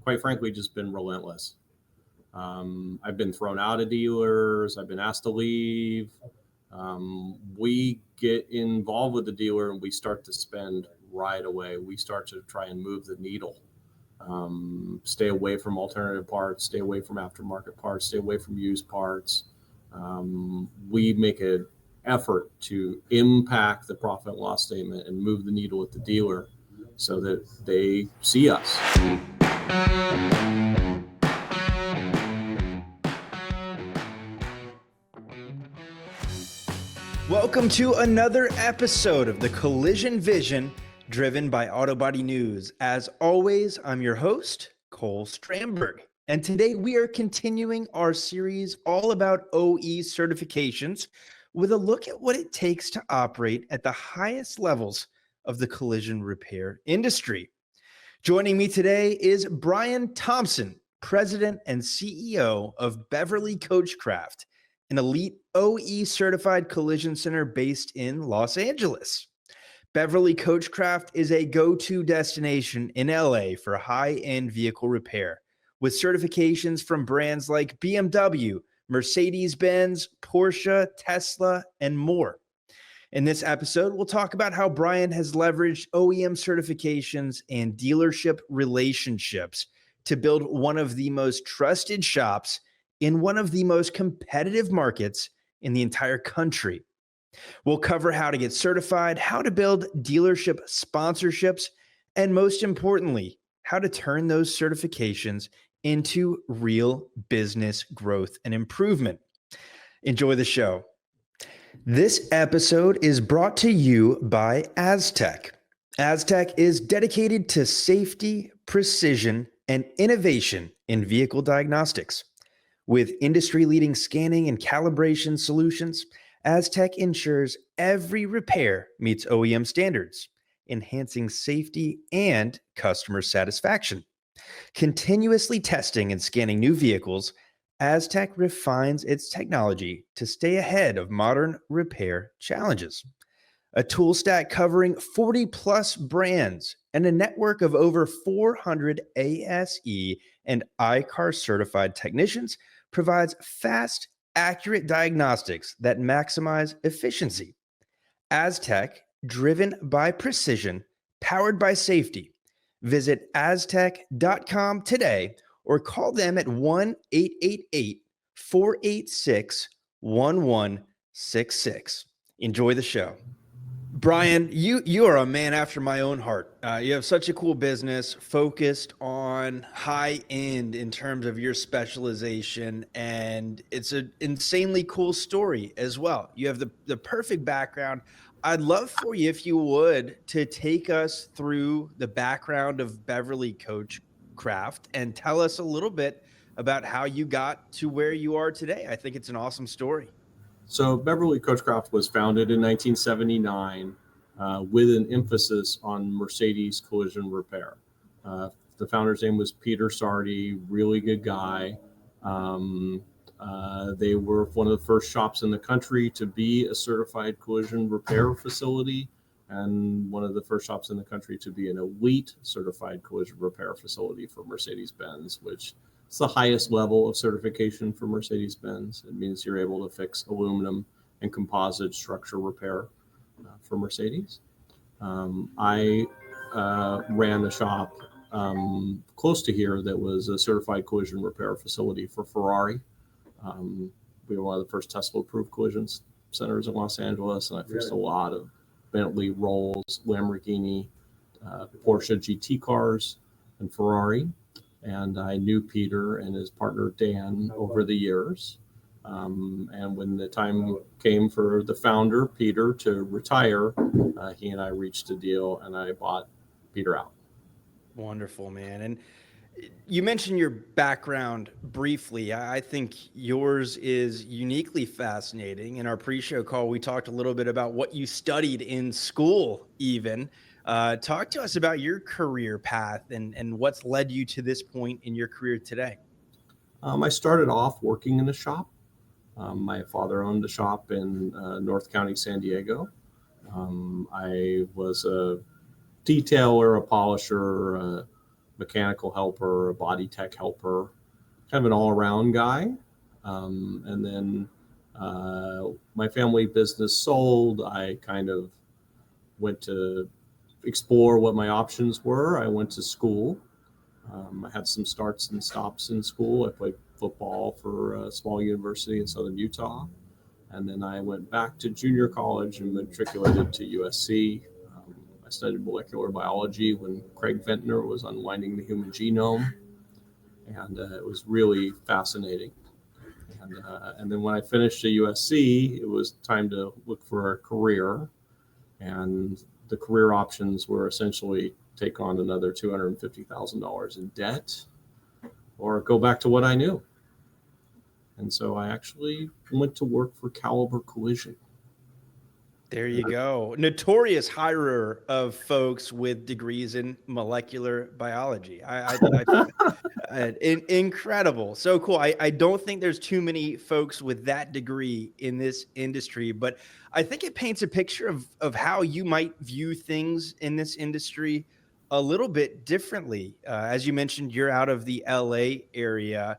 quite frankly, just been relentless. I've been thrown out of dealers. I've been asked to leave. We get involved with the dealer and we start to spend right away. We start to try and move the needle. Stay away from alternative parts, stay away from aftermarket parts, stay away from used parts. We make an effort to impact the profit and loss statement and move the needle at the dealer so that they see us. Welcome to another episode of the Collision Vision, driven by Auto Body News. As always, I'm your host, Cole Stramberg. And today we are continuing our series all about OE certifications with a look at what it takes to operate at the highest levels of the collision repair industry. Joining me today is Bryan Thompson, President and CEO of Beverly Coachcraft, an elite OE-certified collision center based in Los Angeles. Beverly Coachcraft is a go-to destination in LA for high-end vehicle repair, with certifications from brands like BMW, Mercedes-Benz, Porsche, Tesla, and more. In this episode, we'll talk about how Bryan has leveraged OEM certifications and dealership relationships to build one of the most trusted shops in one of the most competitive markets in the entire country. We'll cover how to get certified, how to build dealership sponsorships, and most importantly, how to turn those certifications into real business growth and improvement. Enjoy the show. This episode is brought to you by asTech. asTech is dedicated to safety, precision, and innovation in vehicle diagnostics. With industry-leading scanning and calibration solutions, asTech ensures every repair meets OEM standards, enhancing safety and customer satisfaction. Continuously testing and scanning new vehicles, asTech refines its technology to stay ahead of modern repair challenges. A tool stack covering 40-plus brands and a network of over 400 ASE and I-CAR certified technicians provides fast, accurate diagnostics that maximize efficiency. asTech, driven by precision, powered by safety. Visit astech.com today or call them at 1-888-486-1166. Enjoy the show. Bryan, you are a man after my own heart. You have such a cool business focused on high end in terms of your specialization, and it's an insanely cool story as well. You have the perfect background. I'd love for you, if you would, to take us through the background of Beverly Coachcraft and tell us a little bit about how you got to where you are today. I think it's an awesome story. So Beverly Coachcraft was founded in 1979 with an emphasis on Mercedes collision repair. The founder's name was Peter Sardi, really good guy. They were one of the first shops in the country to be a certified collision repair facility and one of the first shops in the country to be an elite certified collision repair facility for Mercedes-Benz, which it's the highest level of certification for Mercedes-Benz. It means you're able to fix aluminum and composite structure repair for Mercedes. I ran a shop close to here that was a certified collision repair facility for Ferrari. We were one of the first Tesla-approved collision centers in Los Angeles, and I fixed a lot of Bentley, Rolls, Lamborghini, Porsche GT cars, and Ferrari. And I knew Peter and his partner Dan over the years. And when the time came for the founder, Peter, to retire, he and I reached a deal and I bought Peter out. Wonderful, man. And you mentioned your background briefly. I think yours is uniquely fascinating. In our pre-show call, we talked a little bit about what you studied in school even. Talk to us about your career path and what's led you to this point in your career today. I started off working in a shop. My father owned a shop in North County, San Diego. I was a detailer, a polisher, mechanical helper, a body tech helper, kind of an all-around guy. And then my family business sold. I kind of went to explore what my options were. I went to school. I had some starts and stops in school. I played football for a small university in southern Utah. And then I went back to junior college and matriculated to USC. I studied molecular biology when Craig Ventnor was unwinding the human genome. And it was really fascinating. And then when I finished at USC, it was time to look for a career. And the career options were essentially take on another $250,000 in debt or go back to what I knew. And so I actually went to work for Caliber Collision. There you go. Notorious hirer of folks with degrees in molecular biology. Incredible. So cool. I don't think there's too many folks with that degree in this industry, but I think it paints a picture of how you might view things in this industry a little bit differently. As you mentioned, you're out of the LA area.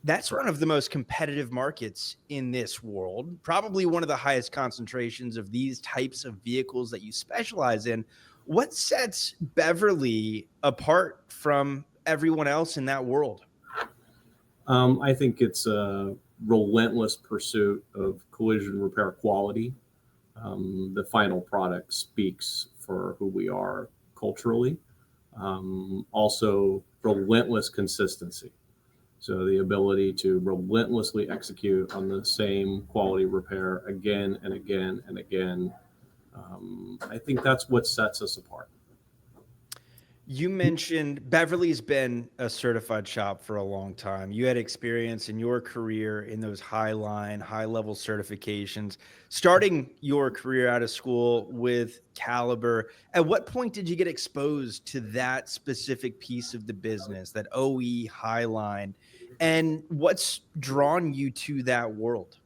That's one of the most competitive markets in this world, probably one of the highest concentrations of these types of vehicles that you specialize in. What sets Beverly apart from everyone else in that world? I think it's a relentless pursuit of collision repair quality. The final product speaks for who we are culturally. Also, relentless consistency. So the ability to relentlessly execute on the same quality repair again and again and again. I think that's what sets us apart. You mentioned Beverly's been a certified shop for a long time. You had experience in your career in those high level certifications, starting your career out of school with Caliber. At what point did you get exposed to that specific piece of the business, that OE Highline, and what's drawn you to that world?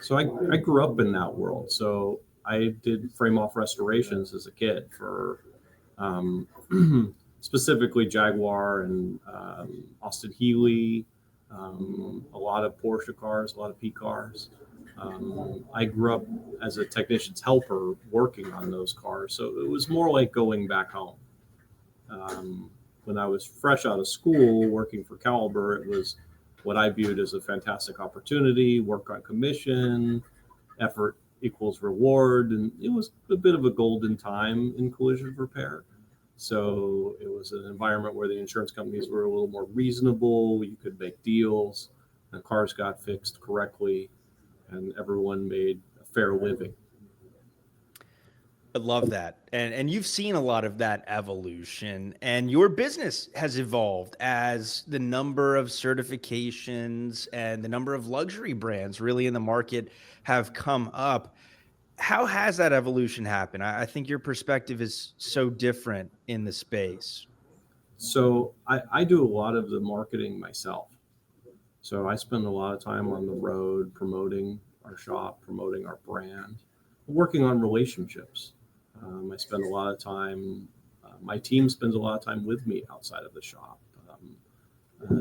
So I grew up in that world. So I did frame off restorations as a kid for um, specifically Jaguar and Austin Healey, a lot of Porsche cars, a lot of P cars. I grew up as a technician's helper working on those cars. So it was more like going back home. When I was fresh out of school working for Caliber, it was what I viewed as a fantastic opportunity, work on commission, effort equals reward. And it was a bit of a golden time in collision repair. So it was an environment where the insurance companies were a little more reasonable. You could make deals, the cars got fixed correctly, and everyone made a fair living. I love that. And you've seen a lot of that evolution, and your business has evolved as the number of certifications and the number of luxury brands really in the market have come up. How has that evolution happened? I think your perspective is so different in the space. So I do a lot of the marketing myself. So I spend a lot of time on the road promoting our shop, promoting our brand, working on relationships. I spend a lot of time, my team spends a lot of time with me outside of the shop,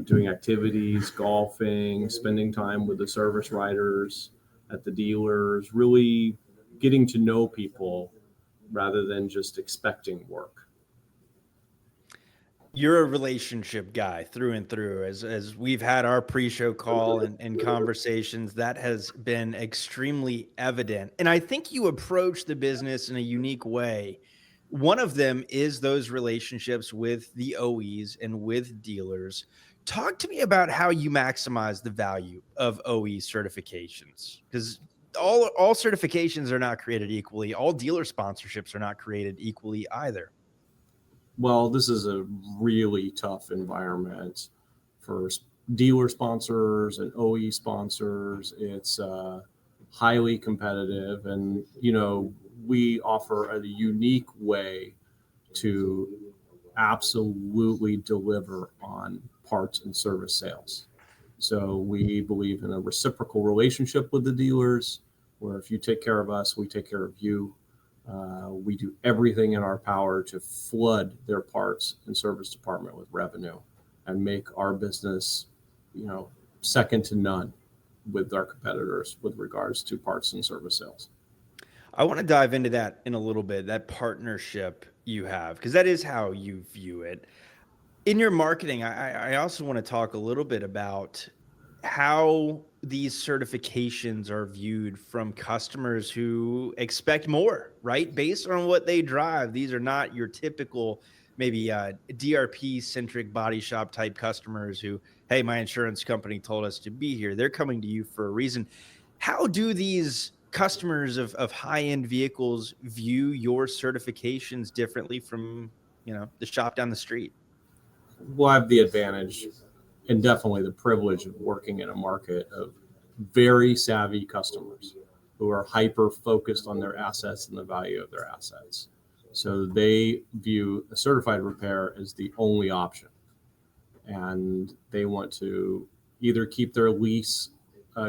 doing activities, golfing, spending time with the service writers at the dealers, really getting to know people rather than just expecting work. You're a relationship guy through and through. As we've had our pre-show call and conversations, that has been extremely evident. And I think you approach the business in a unique way. One of them is those relationships with the OEs and with dealers. Talk to me about how you maximize the value of OE certifications, because all certifications are not created equally. All dealer sponsorships are not created equally either. Well, this is a really tough environment for dealer sponsors and OE sponsors. It's highly competitive, and we offer a unique way to absolutely deliver on parts and service sales. So we believe in a reciprocal relationship with the dealers, where if you take care of us, we take care of you. We do everything in our power to flood their parts and service department with revenue and make our business, second to none with our competitors with regards to parts and service sales. I want to dive into that in a little bit, that partnership you have, because that is how you view it. In your marketing, I also want to talk a little bit about how these certifications are viewed from customers who expect more, right? Based on what they drive. These are not your typical, maybe DRP centric body shop type customers who, hey, my insurance company told us to be here. They're coming to you for a reason. How do these customers of high end vehicles view your certifications differently from, the shop down the street? We'll have the advantage and definitely the privilege of working in a market of very savvy customers who are hyper focused on their assets and the value of their assets. So they view a certified repair as the only option. And they want to either keep their lease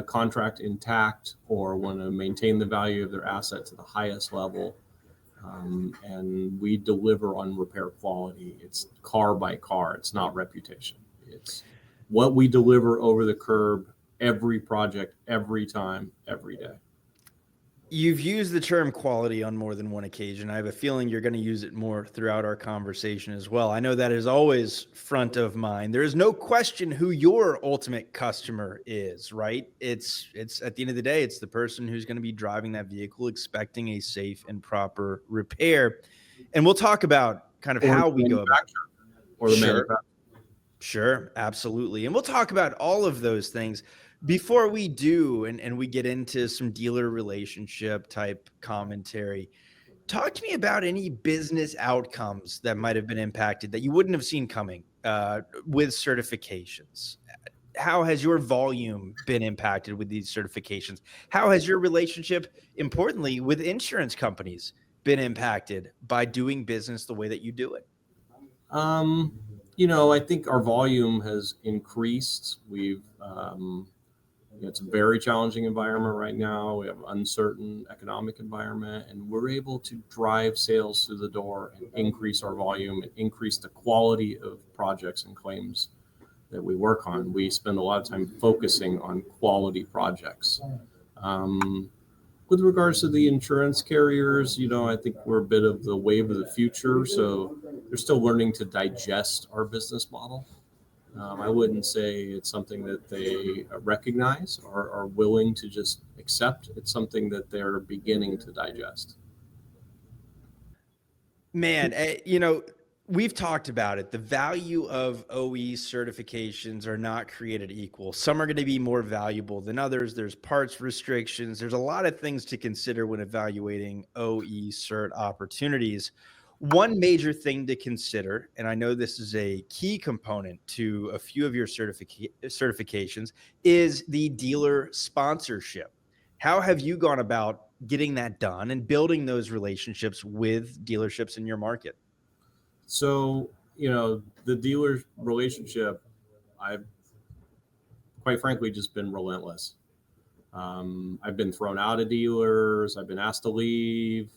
contract intact or want to maintain the value of their asset to the highest level. And we deliver on repair quality. It's car by car. It's not reputation. It's what we deliver over the curb, every project, every time, every day. You've used the term quality on more than one occasion. I have a feeling you're going to use it more throughout our conversation as well. I know that is always front of mind. There is no question who your ultimate customer is, right? It's at the end of the day, it's the person who's going to be driving that vehicle, expecting a safe and proper repair. And we'll talk about kind of how we go about it. Or the manufacturer. Sure, absolutely. And we'll talk about all of those things. Before we do, and we get into some dealer relationship type commentary, talk to me about any business outcomes that might have been impacted that you wouldn't have seen coming with certifications. How has your volume been impacted with these certifications? How has your relationship, importantly, with insurance companies been impacted by doing business the way that you do it? I think our volume has increased. It's a very challenging environment right now. We have an uncertain economic environment, and we're able to drive sales through the door and increase our volume and increase the quality of projects and claims that we work on. We spend a lot of time focusing on quality projects. With regards to the insurance carriers, I think we're a bit of the wave of the future. So they're still learning to digest our business model. I wouldn't say it's something that they recognize or are willing to just accept. It's something that they're beginning to digest. Man, we've talked about it. The value of OE certifications are not created equal. Some are going to be more valuable than others. There's parts restrictions. There's a lot of things to consider when evaluating OE cert opportunities. One major thing to consider, and I know this is a key component to a few of your certifications, is the dealer sponsorship. How have you gone about getting that done and building those relationships with dealerships in your market? So, the dealer relationship, I've quite frankly just been relentless. I've been thrown out of dealers. I've been asked to leave.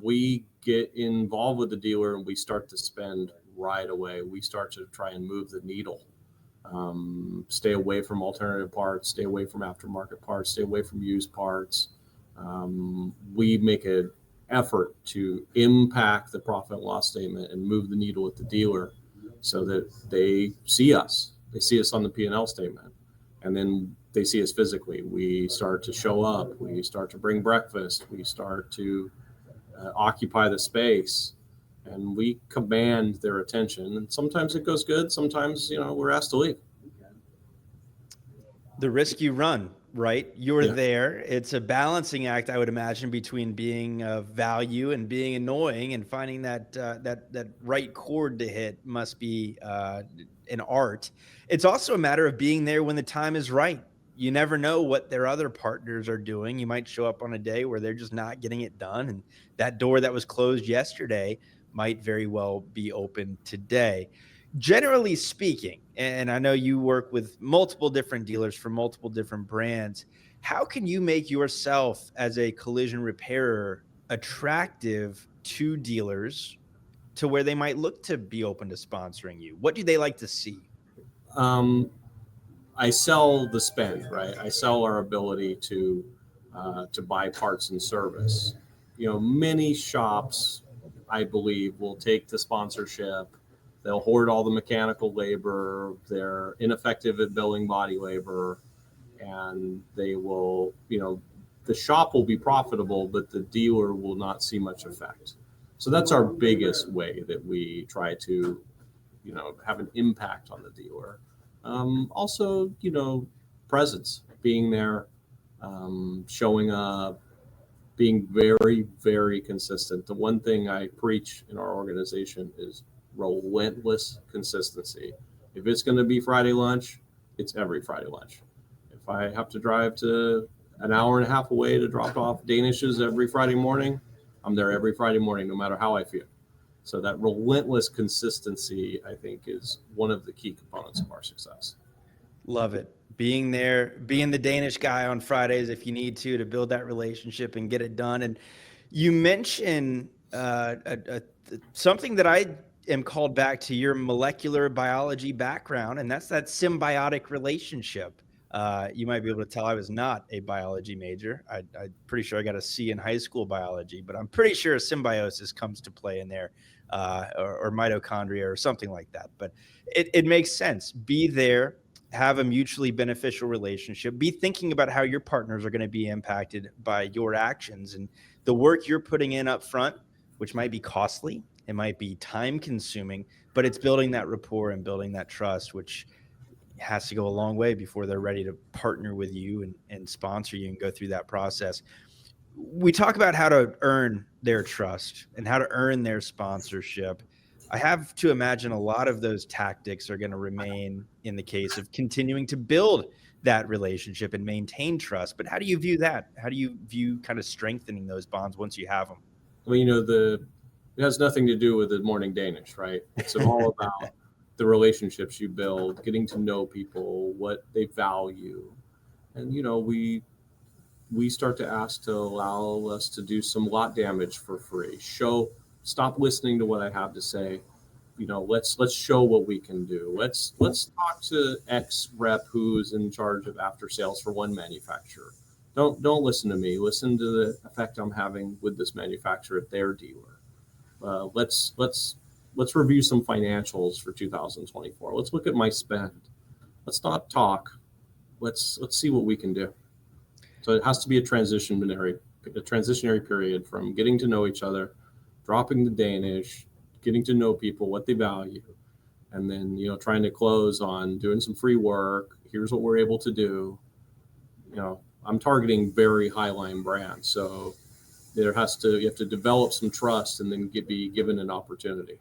We get involved with the dealer and we start to spend right away. We start to try and move the needle. Stay away from alternative parts, stay away from aftermarket parts, stay away from used parts. We make an effort to impact the profit and loss statement and move the needle at the dealer so that they see us. They see us on the P&L statement, and then they see us physically. We start to show up. We start to bring breakfast. We start to occupy the space, and we command their attention. And sometimes it goes good. Sometimes, we're asked to leave. The risk you run, right? You're there. It's a balancing act, I would imagine, between being of value and being annoying, and finding that right chord to hit must be an art. It's also a matter of being there when the time is right. You never know what their other partners are doing. You might show up on a day where they're just not getting it done, and that door that was closed yesterday might very well be open today. Generally speaking, and I know you work with multiple different dealers for multiple different brands, how can you make yourself as a collision repairer attractive to dealers to where they might look to be open to sponsoring you? What do they like to see? I sell the spend, right? I sell our ability to buy parts and service. Many shops, I believe, will take the sponsorship. They'll hoard all the mechanical labor. They're ineffective at billing body labor, and they will, the shop will be profitable, but the dealer will not see much effect. So that's our biggest way that we try to, have an impact on the dealer. Also, presence, being there, showing up, being very, very consistent. The one thing I preach in our organization is relentless consistency. If it's going to be Friday lunch, it's every Friday lunch. If I have to drive to an hour and a half away to drop off Danishes every Friday morning, I'm there every Friday morning, no matter how I feel. So that relentless consistency, I think, is one of the key components of our success. Love it. Being there, being the Danish guy on Fridays if you need to build that relationship and get it done. And you mentioned something that I am called back to your molecular biology background, and that's that symbiotic relationship. You might be able to tell I was not a biology major. I'm pretty sure I got a C in high school biology, but I'm pretty sure symbiosis comes to play in there, or mitochondria or something like that. But it makes sense. Be there, have a mutually beneficial relationship, be thinking about how your partners are going to be impacted by your actions and the work you're putting in up front, which might be costly. It might be time consuming, but it's building that rapport and building that trust, which has to go a long way before they're ready to partner with you and sponsor you and go through that process. We talk about how to earn their trust and how to earn their sponsorship. I have to imagine a lot of those tactics are going to remain in the case of continuing to build that relationship and maintain trust. But how do you view that? How do you view kind of strengthening those bonds once you have them? Well, it has nothing to do with the morning Danish, right? It's all about the relationships you build, getting to know people, what they value. And, we start to ask to allow us to do some lot damage for free. Stop listening to what I have to say. Let's show what we can do. Let's talk to X rep who's in charge of after sales for one manufacturer. Don't listen to me. Listen to the effect I'm having with this manufacturer at their dealer. Let's review some financials for 2024. Let's look at my spend. Let's not talk. Let's see what we can do. So it has to be a transitionary period from getting to know each other, dropping the Danish, getting to know people, what they value, and then, trying to close on doing some free work. Here's what we're able to do. I'm targeting very high line brands. So you have to develop some trust and then be given an opportunity.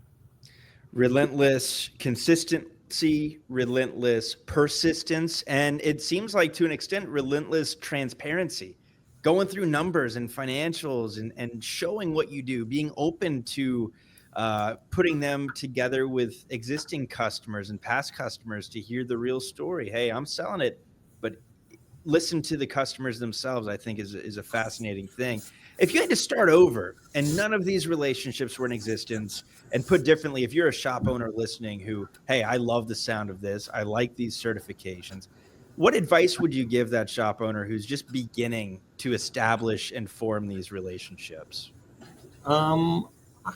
Relentless consistency, relentless persistence, and it seems like to an extent, relentless transparency, going through numbers and financials and showing what you do, being open to putting them together with existing customers and past customers to hear the real story. Hey, I'm selling it, but listen to the customers themselves, I think is a fascinating thing. If you had to start over and none of these relationships were in existence, and put differently, if you're a shop owner listening who, hey, I love the sound of this, I like these certifications, what advice would you give that shop owner who's just beginning to establish and form these relationships? I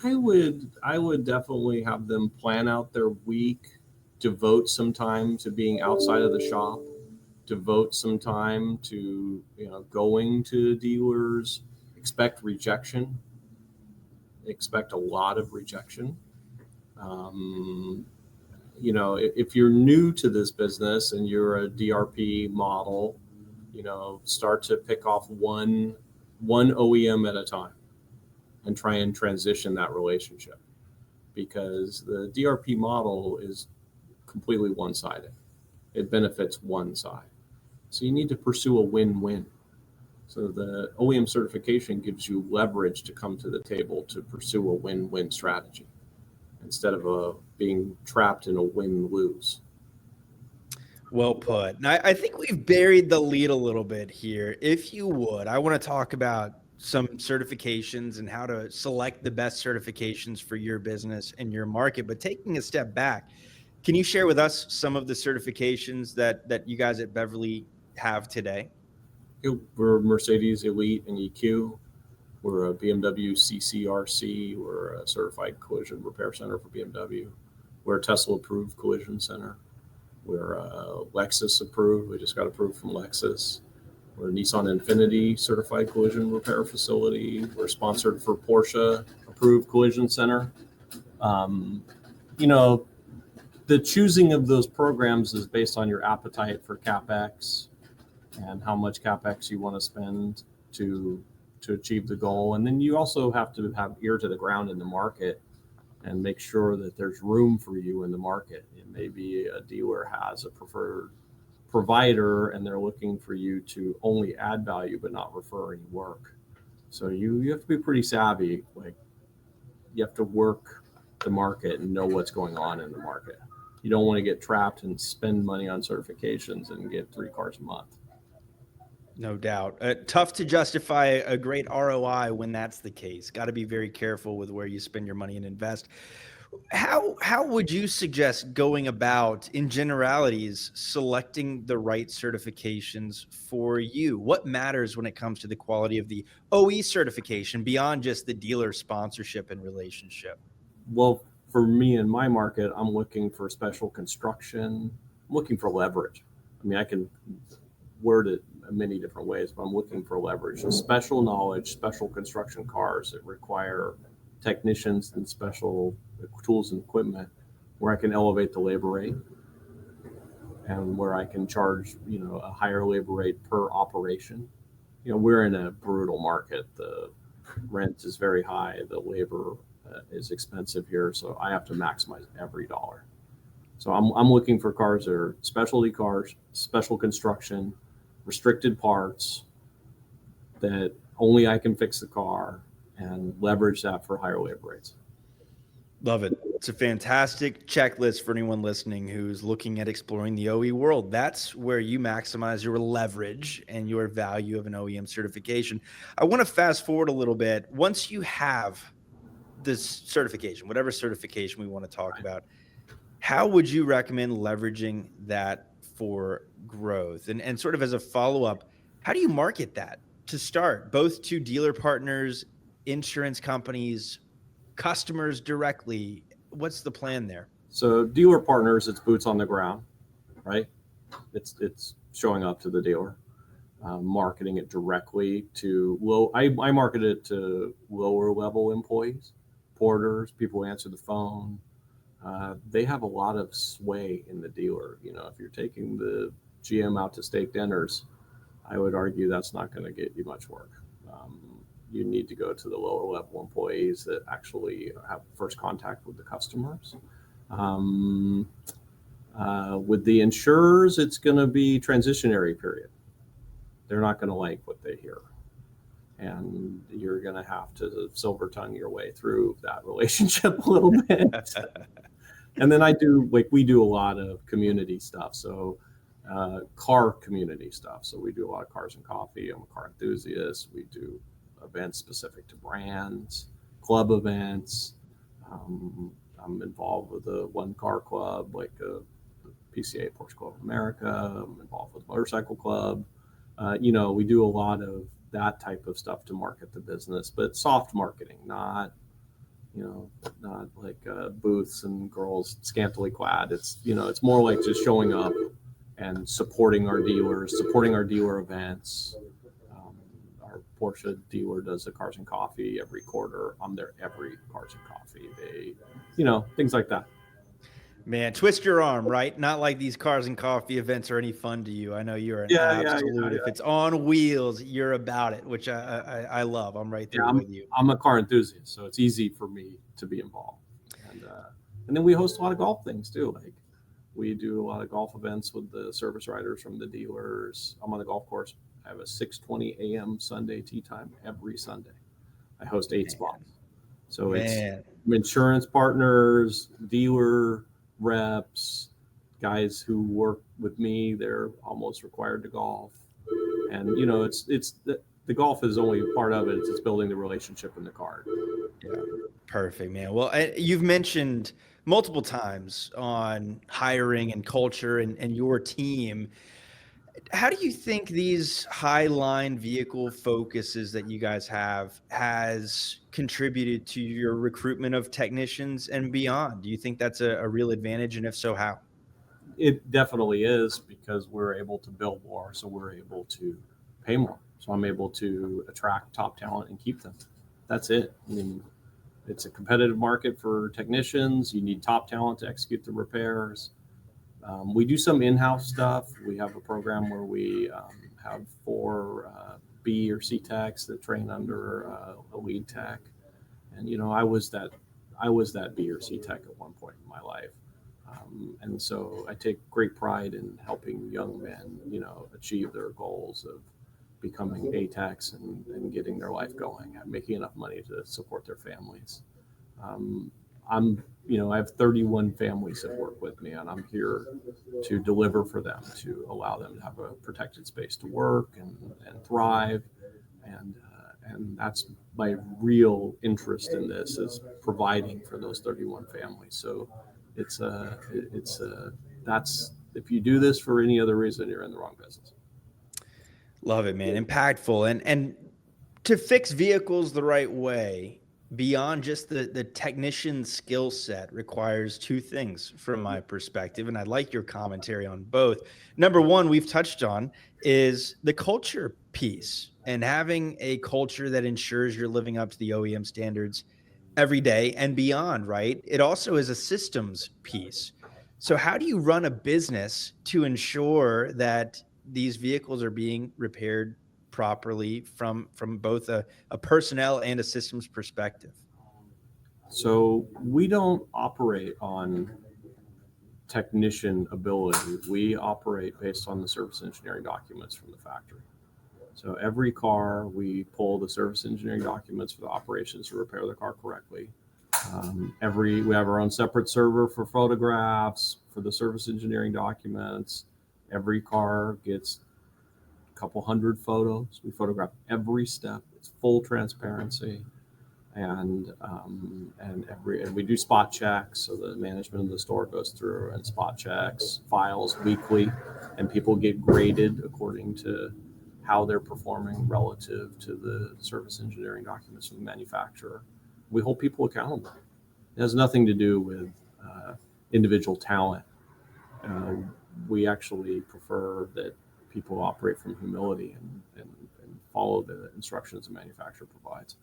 would definitely have them plan out their week, devote some time to being outside of the shop, devote some time to going to dealers. Expect rejection. Expect a lot of rejection. If you're new to this business and you're a DRP model, start to pick off one OEM at a time and try and transition that relationship, because the DRP model is completely one-sided. It benefits one side. So you need to pursue a win-win. So the OEM certification gives you leverage to come to the table to pursue a win-win strategy instead of being trapped in a win-lose. Well put. Now, I think we've buried the lead a little bit here. If you would, I want to talk about some certifications and how to select the best certifications for your business and your market. But taking a step back, can you share with us some of the certifications that you guys at Beverly have today? We're Mercedes Elite and EQ. We're a BMW CCRC. We're a certified collision repair center for BMW. We're a Tesla approved collision center. We're Lexus approved. We just got approved from Lexus. We're a Nissan Infiniti certified collision repair facility. We're sponsored for Porsche approved collision center. You know, the choosing of those programs is based on your appetite for CapEx and how much CapEx you want to spend to achieve the goal. And then you also have to have ear to the ground in the market and make sure that there's room for you in the market. And maybe a dealer has a preferred provider and they're looking for you to only add value but not refer any work. So you have to be pretty savvy. Like, you have to work the market and know what's going on in the market. You don't want to get trapped and spend money on certifications and get 3 cars a month. No doubt. Tough to justify a great ROI when that's the case. Got to be very careful with where you spend your money and invest. How would you suggest going about, in generalities, selecting the right certifications for you? What matters when it comes to the quality of the OE certification beyond just the dealer sponsorship and relationship? Well, for me in my market, I'm looking for special construction. I'm looking for leverage. I mean, I can word it in many different ways, but I'm looking for leverage. So special knowledge, special construction cars that require technicians and special tools and equipment where I can elevate the labor rate and where I can charge, a higher labor rate per operation. We're in a brutal market. The rent is very high. The labor is expensive here. So I have to maximize every dollar. So I'm looking for cars that are specialty cars, special construction, restricted parts that only I can fix the car and leverage that for higher labor rates. Love it. It's a fantastic checklist for anyone listening who's looking at exploring the OE world. That's where you maximize your leverage and your value of an OEM certification. I want to fast forward a little bit. Once you have this certification, whatever certification we want to talk about, how would you recommend leveraging that for growth? And sort of as a follow-up, how do you market that to start, both to dealer partners, insurance companies, customers directly? What's the plan there? So dealer partners, it's boots on the ground, right? It's showing up to the dealer, marketing it directly to I market it to lower level employees, porters, people who answer the phone. They have a lot of sway in the dealer. If you're taking the GM out to steak dinners, I would argue that's not going to get you much work. You need to go to the lower level employees that actually have first contact with the customers. With the insurers, it's going to be transitionary period. They're not going to like what they hear. And you're going to have to silver tongue your way through that relationship a little bit. And then we do a lot of community stuff. So car community stuff. So we do a lot of cars and coffee. I'm a car enthusiast. We do events specific to brands, club events. I'm involved with a one car club, like a PCA, Porsche Club of America. I'm involved with Motorcycle Club. We do a lot of that type of stuff to market the business, but soft marketing, not like booths and girls scantily clad. It's more like just showing up and supporting our dealers, supporting our dealer events. Our Porsche dealer does a Cars and Coffee every quarter. I'm there every Cars and Coffee. Things like that. Man, twist your arm, right? Not like these Cars and Coffee events are any fun to you. I know you're an absolute. If it's on wheels, you're about it, which I love. I'm right there with you. I'm a car enthusiast, so it's easy for me to be involved. And then we host a lot of golf things too. Like, we do a lot of golf events with the service riders from the dealers. I'm on the golf course. I have a 6:20 a.m. Sunday tee time every Sunday. I host 8 spots. So it's insurance partners, dealer reps, guys who work with me. They're almost required to golf. And, it's the golf is only part of it. It's just building the relationship in the car. Yeah, perfect, man. Well, you've mentioned multiple times on hiring and culture and your team. How do you think these high line vehicle focuses that you guys have has contributed to your recruitment of technicians and beyond? Do you think that's a real advantage? And if so, how? It definitely is, because we're able to bill more, so we're able to pay more. So I'm able to attract top talent and keep them. That's it. I mean, it's a competitive market for technicians. You need top talent to execute the repairs. We do some in-house stuff. We have a program where we have 4 B or C techs that train under a lead tech. And I was that B or C tech at one point in my life. And so I take great pride in helping young men, achieve their goals of becoming A techs and getting their life going and making enough money to support their families. I have 31 families that work with me, and I'm here to deliver for them, to allow them to have a protected space to work and thrive. And that's my real interest in this, is providing for those 31 families. So that's, if you do this for any other reason, you're in the wrong business. Love it, man. Impactful. And to fix vehicles the right way, beyond just the technician skill set, requires 2 things from my perspective. And I'd like your commentary on both. Number one, we've touched on, is the culture piece, and having a culture that ensures you're living up to the OEM standards every day and beyond, right? It also is a systems piece. So how do you run a business to ensure that these vehicles are being repaired properly from both a personnel and a systems perspective? So we don't operate on technician ability. We operate based on the service engineering documents from the factory. So every car, we pull the service engineering documents for the operations to repair the car correctly. We have our own separate server for photographs, for the service engineering documents. Every car gets a couple hundred photos. We photograph every step. It's full transparency. And we do spot checks. So the management of the store goes through and spot checks files weekly, and people get graded according to how they're performing relative to the service engineering documents from the manufacturer. We hold people accountable. It has nothing to do with individual talent. We actually prefer that people operate from humility and follow the instructions the manufacturer provides.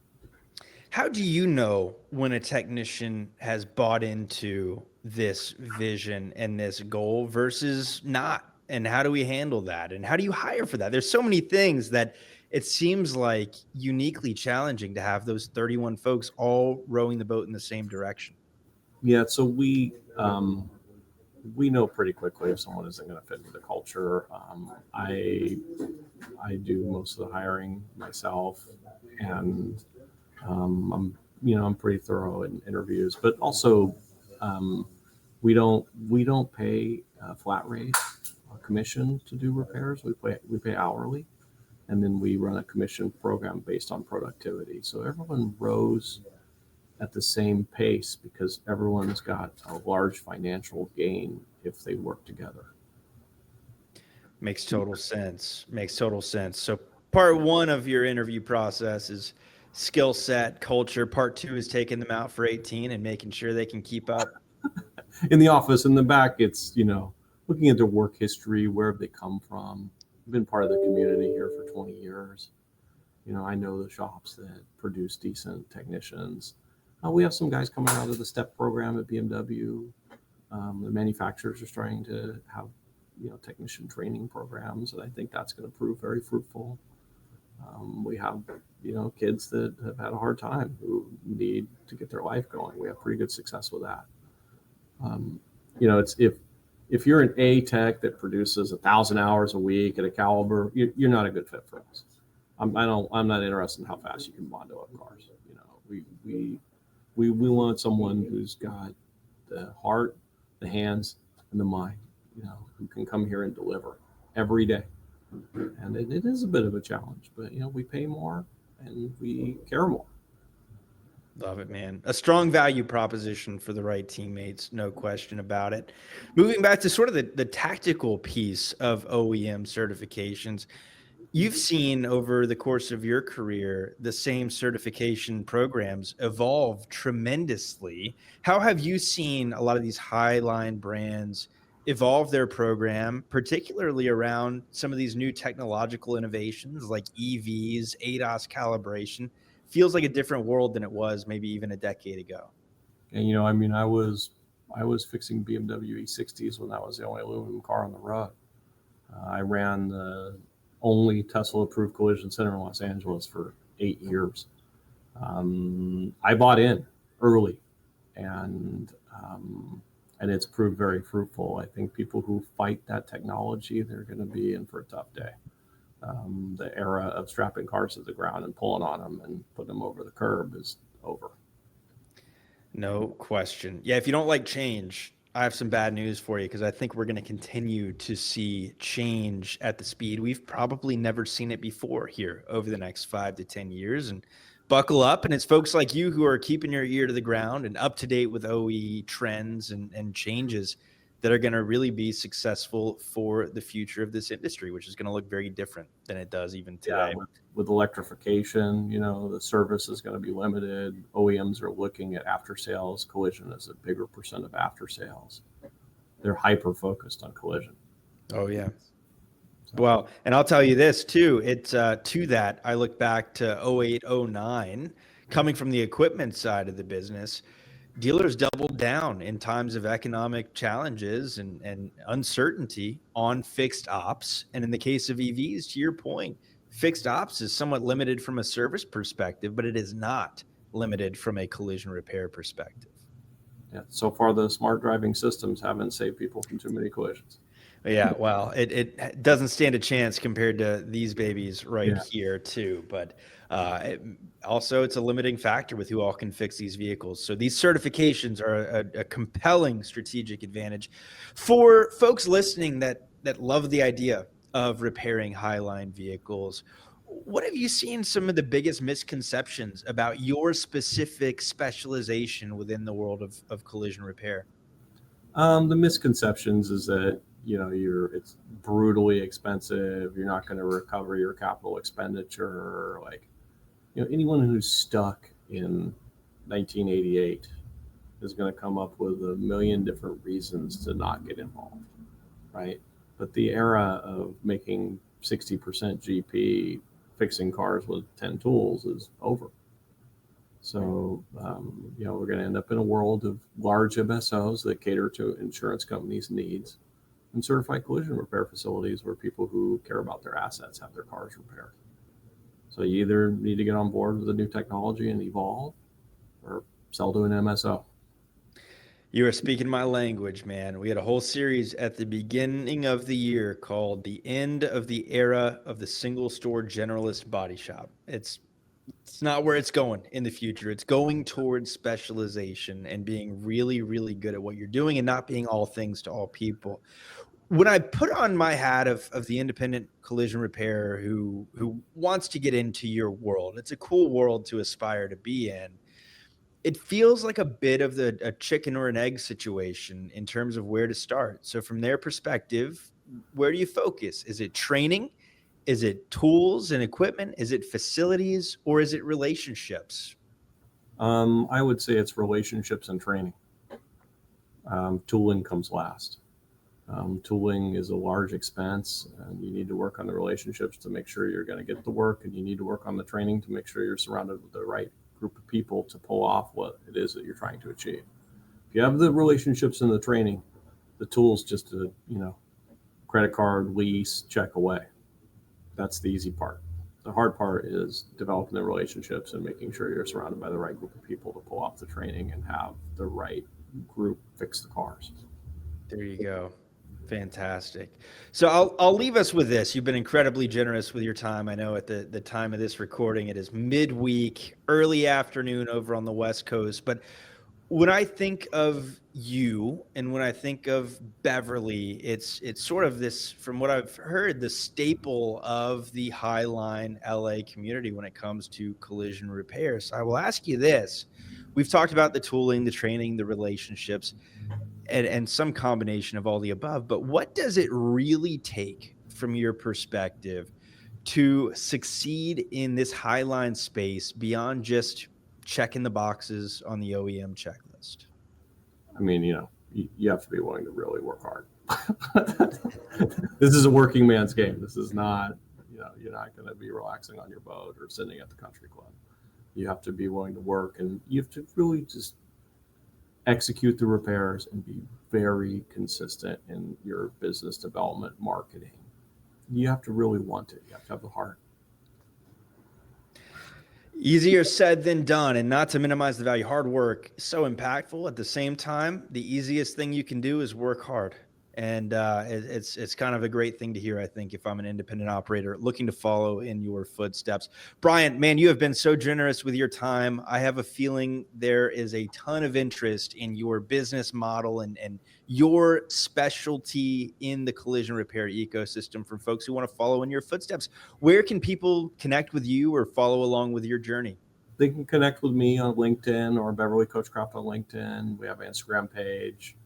How do you know when a technician has bought into this vision and this goal versus not? And how do we handle that? And how do you hire for that? There's so many things that it seems like uniquely challenging to have those 31 folks all rowing the boat in the same direction. Yeah, so we know pretty quickly if someone isn't going to fit with the culture. I do most of the hiring myself, and I'm pretty thorough in interviews. But also, we don't pay a flat rate commission to do repairs. We pay hourly, and then we run a commission program based on productivity. So everyone rows at the same pace because everyone's got a large financial gain if they work together. Makes total sense. Makes total sense. So part 1 of your interview process is skill set, culture. Part 2 is taking them out for 18 and making sure they can keep up. In the office, in the back, it's, looking at their work history, where have they come from? I've been part of the community here for 20 years. I know the shops that produce decent technicians. We have some guys coming out of the STEP program at BMW. The manufacturers are starting to have, technician training programs, and I think that's going to prove very fruitful. We have, kids that have had a hard time who need to get their life going. We have pretty good success with that. It's if you're an A tech that produces 1,000 hours a week at a caliber, you're not a good fit for us. I'm not interested in how fast you can Bondo up cars. We want someone who's got the heart, the hands, and the mind. Who can come here and deliver every day. And it is a bit of a challenge, but we pay more and we care more. Love it, man. A strong value proposition for the right teammates, no question about it. Moving back to sort of the tactical piece of OEM certifications, you've seen over the course of your career the same certification programs evolve tremendously. How have you seen a lot of these high-line brands evolve their program, particularly around some of these new technological innovations like EVs, ADAS calibration? Feels like a different world than it was maybe even a decade ago. And I was fixing BMW E60s when that was the only aluminum car on the road. I ran the only Tesla-approved collision center in Los Angeles for 8 years. I bought in early, and it's proved very fruitful. I think people who fight that technology, they're going to be in for a tough day. The era of strapping cars to the ground and pulling on them and putting them over the curb is over. No question. Yeah, if you don't like change, I have some bad news for you because I think we're going to continue to see change at the speed we've probably never seen it before here over the next 5 to 10 years. And buckle up. And it's folks like you who are keeping your ear to the ground and up to date with OE trends and changes that are going to really be successful for the future of this industry, which is going to look very different than it does even today. Yeah, with electrification, the service is going to be limited. OEMs are looking at after sales. Collision is a bigger percent of after sales. They're hyper focused on collision. Oh yeah. Well, and I'll tell you this too. It's to that I look back to 08, 09, coming from the equipment side of the business. Dealers doubled down in times of economic challenges and uncertainty on fixed ops. And in the case of EVs, to your point, fixed ops is somewhat limited from a service perspective, but it is not limited from a collision repair perspective. Yeah. So far, the smart driving systems haven't saved people from too many collisions. Yeah, well, it doesn't stand a chance compared to these babies right here too. But also, it's a limiting factor with who all can fix these vehicles. So these certifications are a compelling strategic advantage for folks listening that love the idea of repairing highline vehicles. What have you seen some of the biggest misconceptions about your specific specialization within the world of collision repair? The misconceptions is that it's brutally expensive. You're not going to recover your capital expenditure. Like, anyone who's stuck in 1988 is going to come up with a million different reasons to not get involved, right? But the era of making 60% GP fixing cars with 10 tools is over. So, we're going to end up in a world of large MSOs that cater to insurance companies' needs and certified collision repair facilities where people who care about their assets have their cars repaired. So you either need to get on board with the new technology and evolve or sell to an MSO. You are speaking my language, man. We had a whole series at the beginning of the year called The End of the Era of the Single Store Generalist Body Shop. It's not where it's going in the future. It's going towards specialization and being really, really good at what you're doing and not being all things to all people. When I put on my hat of the independent collision repairer who wants to get into your world, it's a cool world to aspire to be in. It feels like a bit of a chicken or an egg situation in terms of where to start. So from their perspective, where do you focus? Is it training? Is it tools and equipment? Is it facilities, or is it relationships? I would say it's relationships and training. Tooling comes last. Tooling is a large expense, and you need to work on the relationships to make sure you're going to get the work, and you need to work on the training to make sure you're surrounded with the right group of people to pull off what it is that you're trying to achieve. If you have the relationships and the training, the tools just a credit card, lease, check away. That's the easy part. The hard part is developing the relationships and making sure you're surrounded by the right group of people to pull off the training and have the right group fix the cars. There you go. Fantastic. So I'll leave us with this. You've been incredibly generous with your time. I know at the time of this recording, it is midweek, early afternoon over on the West Coast. But When I think of you and when I think of Beverly, it's sort of this, from what I've heard, the staple of the Highline LA community when it comes to collision repair. So I will ask you this. We've talked about the tooling, the training, the relationships, and some combination of all the above, but what does it really take from your perspective to succeed in this Highline space beyond just checking the boxes on the OEM checklist? I mean, you have to be willing to really work hard. This is a working man's game. This is not, you're not going to be relaxing on your boat or sitting at the country club. You have to be willing to work, and you have to really just execute the repairs and be very consistent in your business development marketing. You have to really want it. You have to have the heart. Easier said than done, and not to minimize the value. Hard work is so impactful. At the same time, the easiest thing you can do is work hard. And it's kind of a great thing to hear, I think, if I'm an independent operator looking to follow in your footsteps. Bryan, man, you have been so generous with your time. I have a feeling there is a ton of interest in your business model and your specialty in the collision repair ecosystem from folks who want to follow in your footsteps. Where can people connect with you or follow along with your journey? They can connect with me on LinkedIn or Beverly Coachcraft on LinkedIn. We have an Instagram page.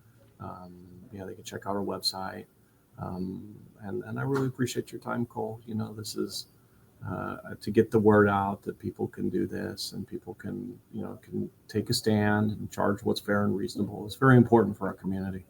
They can check out our website. And I really appreciate your time, Cole. This is to get the word out that people can do this and people can take a stand and charge what's fair and reasonable. It's very important for our community.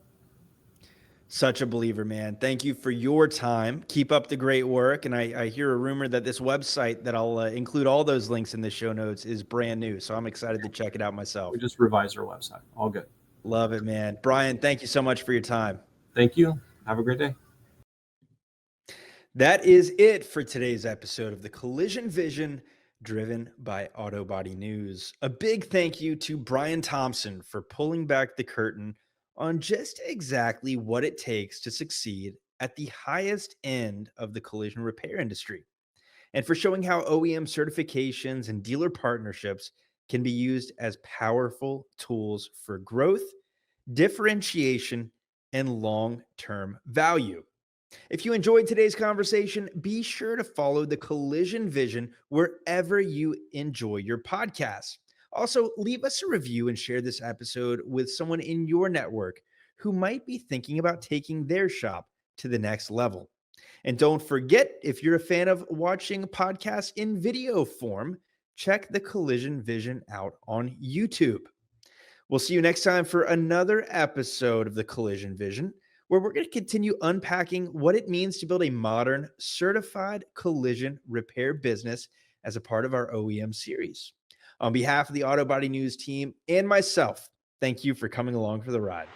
Such a believer, man. Thank you for your time. Keep up the great work. And I hear a rumor that this website that I'll include all those links in the show notes is brand new. So I'm excited to check it out myself. We just revised our website. All good. Love it, man. Bryan, thank you so much for your time. Thank you. Have a great day. That is it for today's episode of the Collision Vision, driven by Auto Body News. A big thank you to Bryan Thompson for pulling back the curtain on just exactly what it takes to succeed at the highest end of the collision repair industry, and for showing how OEM certifications and dealer partnerships can be used as powerful tools for growth, differentiation, and long-term value. If you enjoyed today's conversation, be sure to follow the Collision Vision wherever you enjoy your podcasts. Also, leave us a review and share this episode with someone in your network who might be thinking about taking their shop to the next level. And don't forget, if you're a fan of watching podcasts in video form, check the Collision Vision out on YouTube. We'll see you next time for another episode of the Collision Vision, where we're going to continue unpacking what it means to build a modern, certified collision repair business as a part of our OEM series. On behalf of the Auto Body News team and myself, thank you for coming along for the ride.